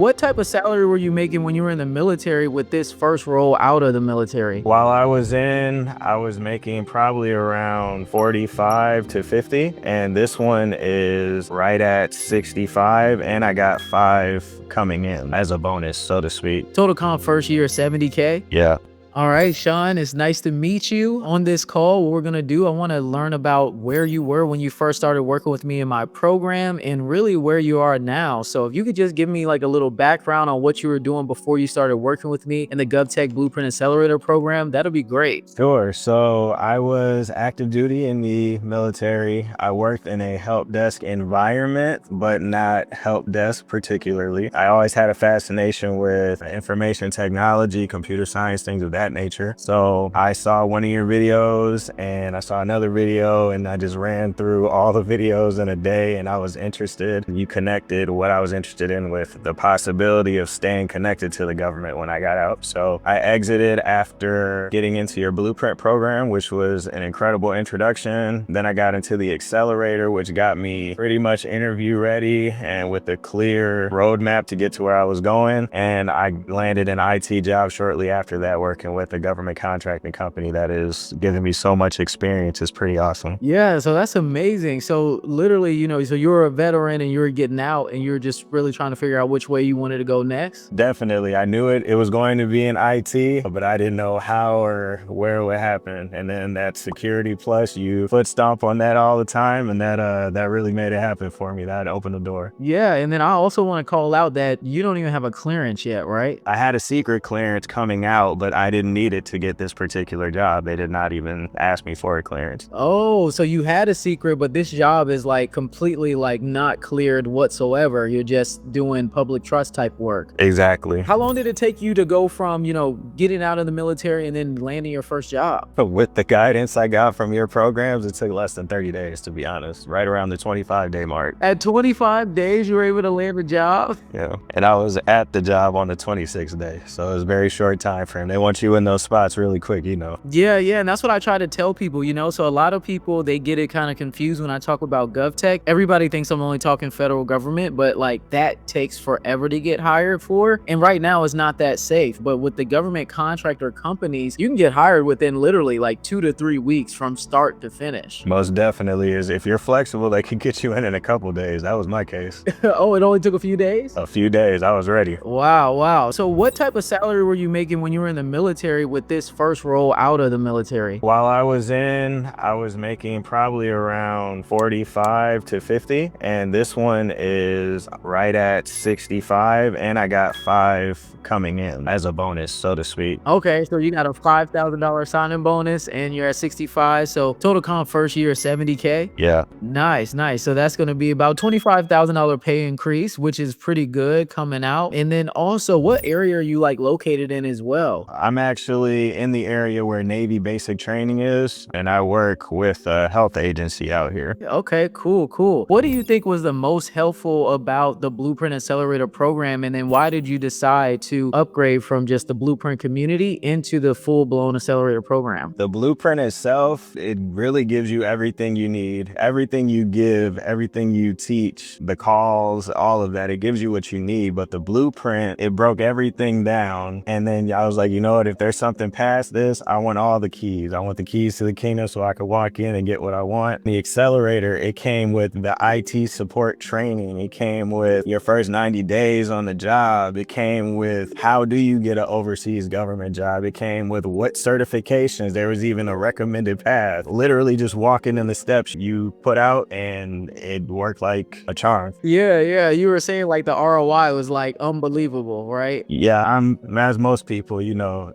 What type of salary were you making when you were in the military with this first role out of the military? While I was I was making probably around 45 to 50, and this one is right at 65, and I got 5 coming in as a bonus, so to speak. Total comp first year, 70K? Yeah. All right, Sean, it's nice to meet you. On this call, what we're gonna do, I wanna learn about where you were when you first started working with me in my program and really where you are now. So if you could just give me like a little background on what you were doing before you started working with me in the GovTek Blueprint Accelerator program, that'll be great. Sure. So I was active duty in the military. I worked in a help desk environment, but not help desk particularly. I always had a fascination with information technology, computer science, things of that nature. So I saw one of your videos and I saw another video and I just ran through all the videos in a day and I was interested. You connected what I was interested in with the possibility of staying connected to the government when I got out. So I exited after getting into your blueprint program, which was an incredible introduction. Then I got into the accelerator, which got me pretty much interview ready and with a clear roadmap to get to where I was going. And I landed an IT job shortly after that, working with a government contracting company that is giving me so much experience. It's pretty awesome. Yeah, so that's amazing. So literally, so you're a veteran and you're getting out and you're just really trying to figure out which way you wanted to go next? Definitely. I knew it was going to be in IT, but I didn't know how or where it would happen. And then that security plus, you foot stomp on that all the time. And that really made it happen for me. That opened the door. Yeah, and then I also want to call out that you don't even have a clearance yet, right? I had a secret clearance coming out, but I didn't need it to get this particular job. They did not even ask me for a clearance. Oh, so you had a secret, but this job is like completely like not cleared whatsoever. You're just doing public trust type work. Exactly. How long did it take you to go from, getting out of the military and then landing your first job? With the guidance I got from your programs, it took less than 30 days, to be honest, right around the 25-day mark. At 25 days, you were able to land a job? Yeah, and I was at the job on the 26th day, so it was a very short time frame. They want you in those spots really quick, Yeah, and that's what I try to tell people, so a lot of people, they get it kind of confused when I talk about GovTech. Everybody thinks I'm only talking federal government, but like that takes forever to get hired for, and right now it's not that safe. But with the government contractor companies, you can get hired within literally like 2 to 3 weeks from start to finish. Most definitely is. If you're flexible, they can get you in a couple days. That was my case. Oh, it only took a few days? A few days, I was ready. Wow. So what type of salary were you making when you were in the military with this first role out of the military? While I was I was making probably around 45 to 50, and this one is right at 65, and I got 5 coming in as a bonus, so to speak. Okay, so you got a $5,000 signing bonus and you're at 65, so total comp first year 70K? Yeah. Nice. So that's going to be about $25,000 pay increase, which is pretty good coming out. And then also, what area are you like located in as well? I'm actually in the area where Navy basic training is, and I work with a health agency out here. Okay, cool. What do you think was the most helpful about the Blueprint Accelerator program? And then why did you decide to upgrade from just the Blueprint community into the full-blown Accelerator program? The blueprint itself, it really gives you everything you need, everything you give, everything you teach, the calls, all of that. It gives you what you need. But the blueprint, it broke everything down. And then I was like, you know what, if there's something past this, I want all the keys. I want the keys to the kingdom so I could walk in and get what I want. The accelerator, it came with the IT support training. It came with your first 90 days on the job. It came with how do you get an overseas government job? It came with what certifications. There was even a recommended path. Literally just walking in the steps you put out, and it worked like a charm. Yeah. You were saying like the ROI was like unbelievable, right? Yeah, I'm, as most people,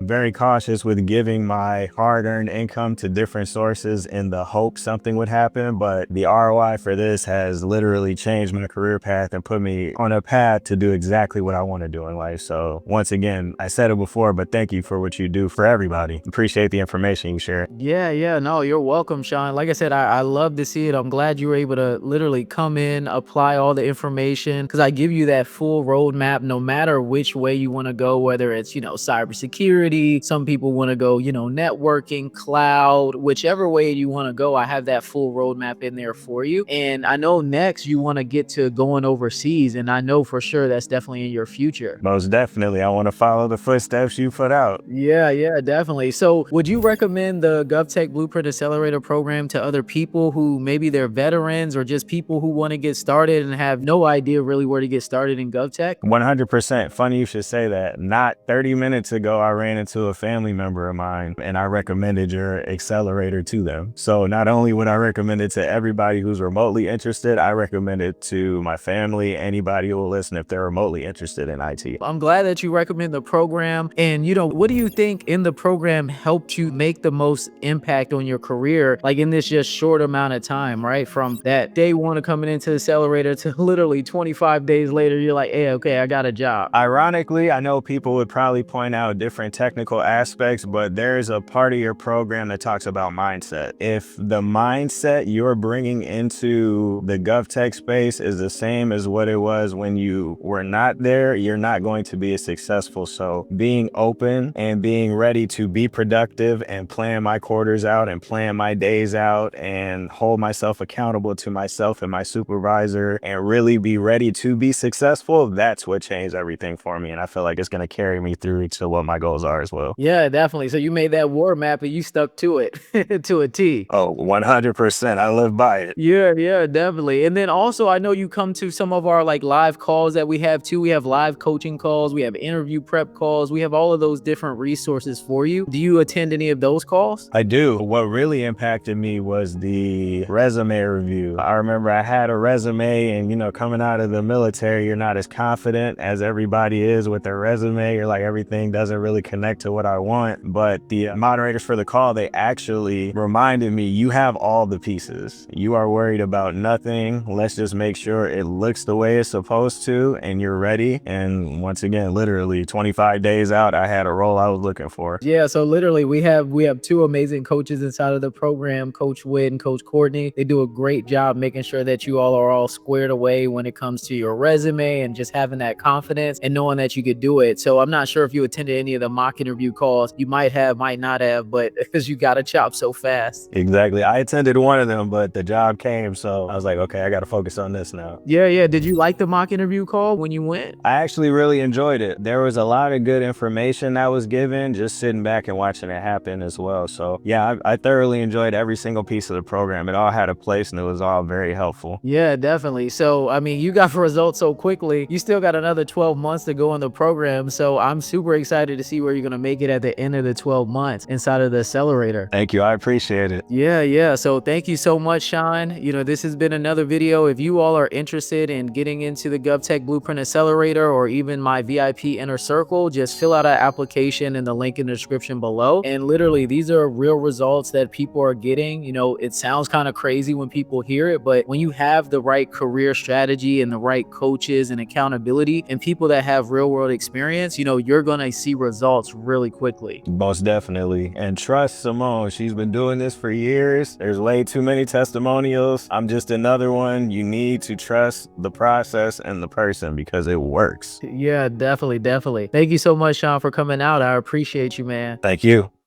very cautious with giving my hard-earned income to different sources in the hope something would happen. But the ROI for this has literally changed my career path and put me on a path to do exactly what I want to do in life. So once again, I said it before, but thank you for what you do for everybody. Appreciate the information you share. Yeah. No, you're welcome, Sean. Like I said, I love to see it. I'm glad you were able to literally come in, apply all the information, because I give you that full roadmap no matter which way you want to go, whether it's, cybersecurity, security. Some people want to go, networking, cloud, whichever way you want to go. I have that full roadmap in there for you. And I know next you want to get to going overseas. And I know for sure that's definitely in your future. Most definitely. I want to follow the footsteps you put out. Yeah, definitely. So would you recommend the GovTek Blueprint Accelerator program to other people who maybe they're veterans or just people who want to get started and have no idea really where to get started in GovTech? 100%. Funny you should say that. Not 30 minutes ago, I ran into a family member of mine and I recommended your accelerator to them. So not only would I recommend it to everybody who's remotely interested, I recommend it to my family, anybody who will listen if they're remotely interested in IT. I'm glad that you recommend the program. And, what do you think in the program helped you make the most impact on your career, like in this just short amount of time, right? From that day one of coming into the accelerator to literally 25 days later, you're like, hey, okay, I got a job. Ironically, I know people would probably point out different technical aspects, but there's a part of your program that talks about mindset. If the mindset you're bringing into the GovTech space is the same as what it was when you were not there, you're not going to be as successful. So being open and being ready to be productive and plan my quarters out and plan my days out and hold myself accountable to myself and my supervisor and really be ready to be successful, that's what changed everything for me. And I feel like it's going to carry me through to what my goals are as well. Yeah, definitely. So you made that war map and you stuck to it to a T. Oh, 100%. I live by it. Yeah, definitely. And then also, I know you come to some of our like live calls that we have too. We have live coaching calls, we have interview prep calls, we have all of those different resources for you. Do you attend any of those calls? I do. What really impacted me was the resume review. I remember I had a resume and, coming out of the military, you're not as confident as everybody is with their resume. You're like, everything doesn't really connect to what I want. But the moderators for the call, they actually reminded me, you have all the pieces. You are worried about nothing. Let's just make sure it looks the way it's supposed to and you're ready. And once again, literally 25 days out, I had a role I was looking for. Yeah, so literally we have two amazing coaches inside of the program, Coach Witt and Coach Courtney. They do a great job making sure that you all are all squared away when it comes to your resume and just having that confidence and knowing that you could do it. So I'm not sure if you attended any of the mock interview calls. You might have, might not have, but because you got a chop so fast. Exactly. I attended one of them, but the job came. So I was like, okay, I got to focus on this now. Yeah. Did you like the mock interview call when you went? I actually really enjoyed it. There was a lot of good information that was given, just sitting back and watching it happen as well. So yeah, I thoroughly enjoyed every single piece of the program. It all had a place and it was all very helpful. Yeah, definitely. So, I mean, you got results so quickly. You still got another 12 months to go in the program. So I'm super excited to see where you're going to make it at the end of the 12 months inside of the accelerator. Thank you. I appreciate it. Yeah. So thank you so much, Sean. This has been another video. If you all are interested in getting into the GovTek Blueprint Accelerator or even my VIP Inner Circle, just fill out an application in the link in the description below. And literally, these are real results that people are getting. It sounds kind of crazy when people hear it, but when you have the right career strategy and the right coaches and accountability and people that have real world experience, you're going to see results really quickly. Most definitely. And trust Simone. She's been doing this for years. There's way too many testimonials. I'm just another one. You need to trust the process and the person because it works. Yeah, definitely. Thank you so much, Sean, for coming out. I appreciate you, man. Thank you.